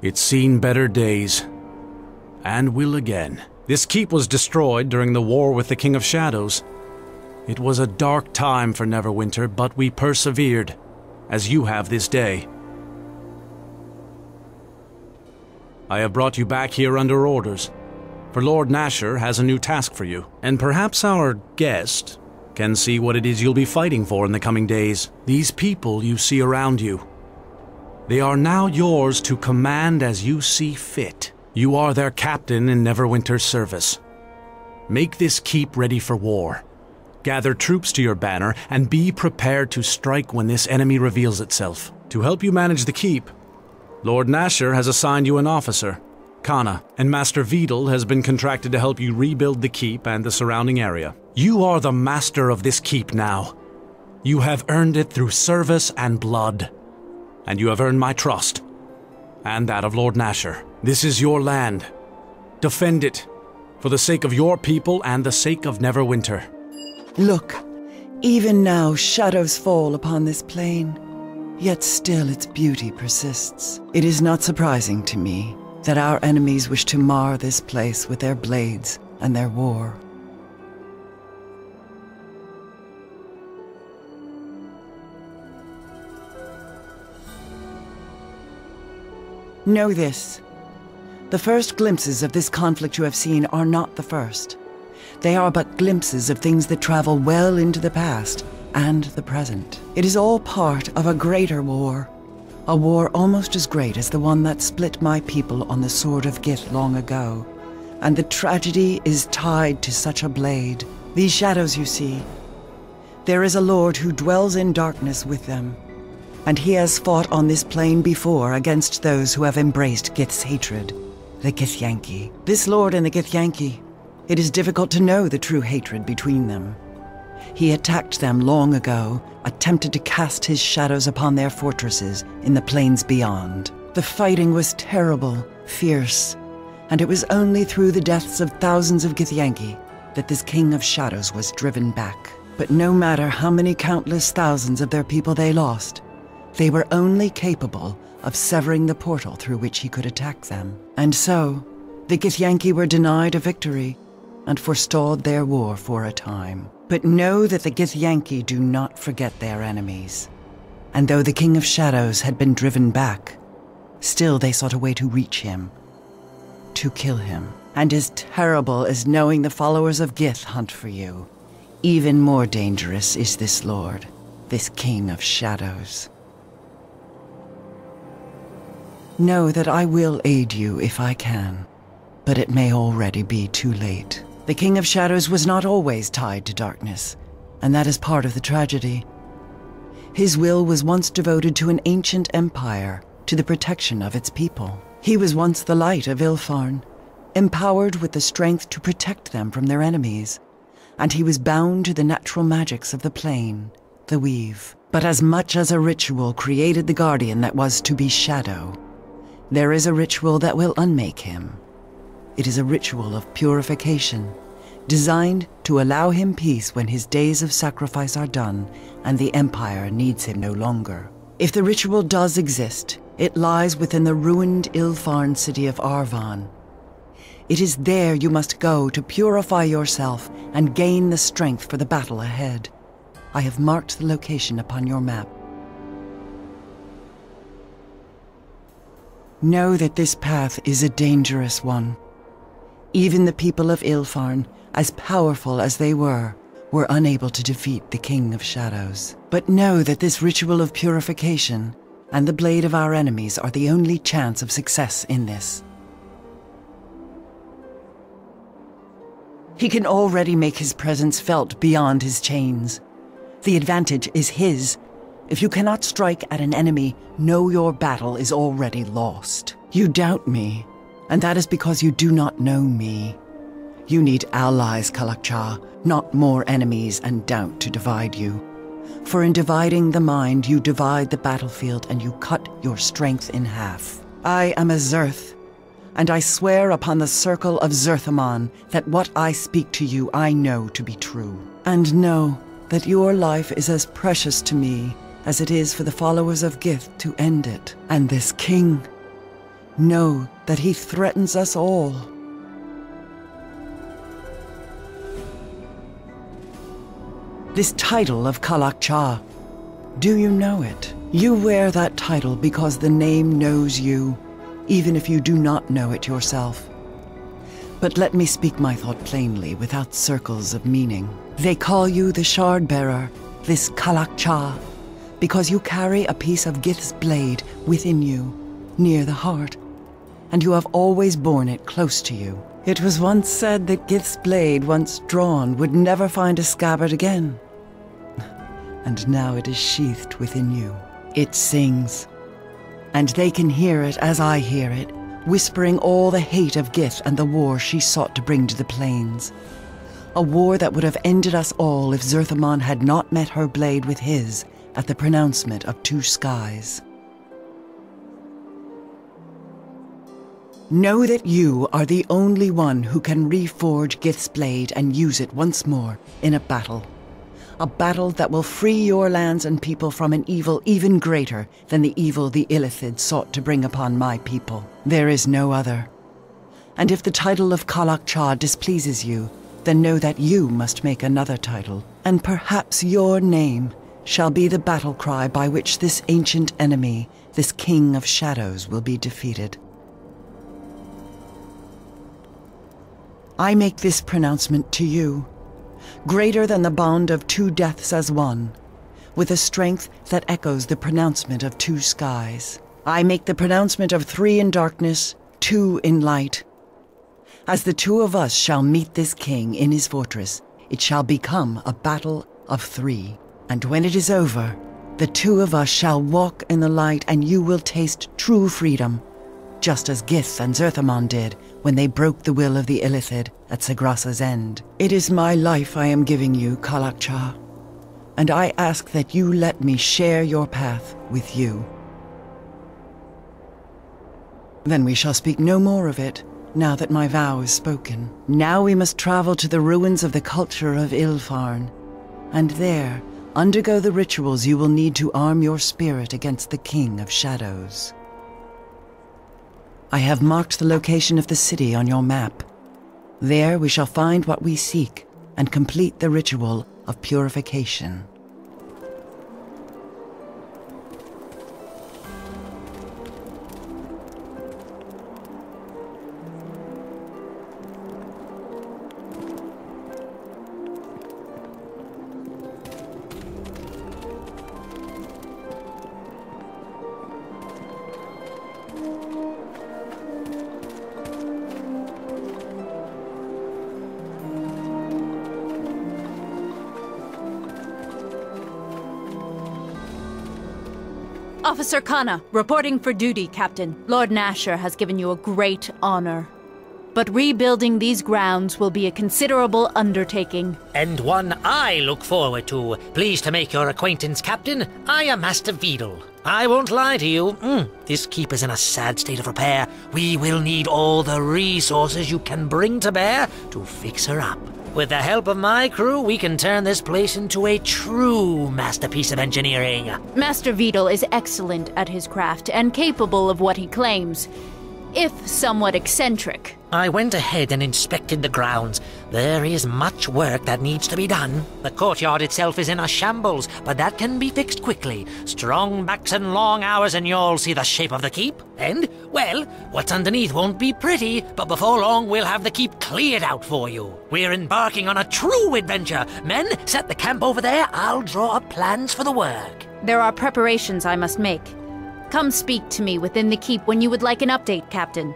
It's seen better days, and will again. This keep was destroyed during the war with the King of Shadows. It was a dark time for Neverwinter, but we persevered, as you have this day. I have brought you back here under orders, for Lord Nasher has a new task for you, and perhaps our guest can see what it is you'll be fighting for in the coming days. These people you see around you, they are now yours to command as you see fit. You are their captain in Neverwinter's service. Make this keep ready for war. Gather troops to your banner, and be prepared to strike when this enemy reveals itself. To help you manage the keep, Lord Nasher has assigned you an officer, Kana, and Master Vidal has been contracted to help you rebuild the keep and the surrounding area. You are the master of this keep now. You have earned it through service and blood, and you have earned my trust, and that of Lord Nasher. This is your land. Defend it, for the sake of your people and the sake of Neverwinter. Look, even now shadows fall upon this plain, yet still its beauty persists. It is not surprising to me that our enemies wish to mar this place with their blades and their war. Know this. The first glimpses of this conflict you have seen are not the first. They are but glimpses of things that travel well into the past and the present. It is all part of a greater war. A war almost as great as the one that split my people on the Sword of Gith long ago. And the tragedy is tied to such a blade. These shadows you see, there is a lord who dwells in darkness with them. And he has fought on this plane before against those who have embraced Gith's hatred, the Githyanki. This lord and the Githyanki, it is difficult to know the true hatred between them. He attacked them long ago, attempted to cast his shadows upon their fortresses in the plains beyond. The fighting was terrible, fierce, and it was only through the deaths of thousands of Githyanki that this King of Shadows was driven back. But no matter how many countless thousands of their people they lost, they were only capable of severing the portal through which he could attack them. And so, the Githyanki were denied a victory and forestalled their war for a time. But know that the Githyanki do not forget their enemies. And though the King of Shadows had been driven back, still they sought a way to reach him, to kill him. And as terrible as knowing the followers of Gith hunt for you, even more dangerous is this lord, this King of Shadows. Know that I will aid you if I can, but it may already be too late. The King of Shadows was not always tied to darkness, and that is part of the tragedy. His will was once devoted to an ancient empire, to the protection of its people. He was once the light of Ilfarn, empowered with the strength to protect them from their enemies, and he was bound to the natural magics of the plane, the weave. But as much as a ritual created the guardian that was to be Shadow, there is a ritual that will unmake him. It is a ritual of purification, designed to allow him peace when his days of sacrifice are done and the Empire needs him no longer. If the ritual does exist, it lies within the ruined Ilfarn city of Arvan. It is there you must go to purify yourself and gain the strength for the battle ahead. I have marked the location upon your map. Know that this path is a dangerous one. Even the people of Ilfarn, as powerful as they were unable to defeat the King of Shadows. But know that this ritual of purification and the blade of our enemies are the only chance of success in this. He can already make his presence felt beyond his chains. The advantage is his. If you cannot strike at an enemy, know your battle is already lost. You doubt me, and that is because you do not know me. You need allies, Kalakcha, not more enemies and doubt to divide you. For in dividing the mind, you divide the battlefield and you cut your strength in half. I am a Zerth, and I swear upon the circle of Zerthamon that what I speak to you I know to be true. And know that your life is as precious to me as it is for the followers of Gith to end it. And this king, know that he threatens us all. This title of Kalak-Cha, do you know it? You wear that title because the name knows you, even if you do not know it yourself. But let me speak my thought plainly, without circles of meaning. They call you the Shard-Bearer, this Kalak-Cha, because you carry a piece of Gith's blade within you, near the heart, and you have always borne it close to you. It was once said that Gith's blade, once drawn, would never find a scabbard again. And now it is sheathed within you. It sings, and they can hear it as I hear it, whispering all the hate of Gith and the war she sought to bring to the plains. A war that would have ended us all if Zerthamon had not met her blade with his at the pronouncement of two skies. Know that you are the only one who can reforge Gith's blade and use it once more in a battle. A battle that will free your lands and people from an evil even greater than the evil the Illithid sought to bring upon my people. There is no other. And if the title of Kalak-Cha displeases you, then know that you must make another title, and perhaps your name shall be the battle cry by which this ancient enemy, this King of Shadows, will be defeated. I make this pronouncement to you, greater than the bond of two deaths as one, with a strength that echoes the pronouncement of two skies. I make the pronouncement of three in darkness, two in light. As the two of us shall meet this king in his fortress, it shall become a battle of three. And when it is over, the two of us shall walk in the light, and you will taste true freedom, just as Gith and Zerthamon did when they broke the will of the Illithid at Sagrasa's end. It is my life I am giving you, Kalak-Cha, and I ask that you let me share your path with you. Then we shall speak no more of it, now that my vow is spoken. Now we must travel to the ruins of the culture of Ilfarn, and there undergo the rituals you will need to arm your spirit against the King of Shadows. I have marked the location of the city on your map. There we shall find what we seek and complete the ritual of purification. Officer Kana, reporting for duty, Captain. Lord Nasher has given you a great honor. But rebuilding these grounds will be a considerable undertaking. And one I look forward to. Pleased to make your acquaintance, Captain. I am Master Vidal. I won't lie to you. This keep is in a sad state of repair. We will need all the resources you can bring to bear to fix her up. With the help of my crew, we can turn this place into a true masterpiece of engineering. Master Vidal is excellent at his craft and capable of what he claims, if somewhat eccentric. I went ahead and inspected the grounds. There is much work that needs to be done. The courtyard itself is in a shambles, but that can be fixed quickly. Strong backs and long hours and you'll see the shape of the keep. And, well, what's underneath won't be pretty, but before long we'll have the keep cleared out for you. We're embarking on a true adventure. Men, set the camp over there. I'll draw up plans for the work. There are preparations I must make. Come speak to me within the keep when you would like an update, Captain.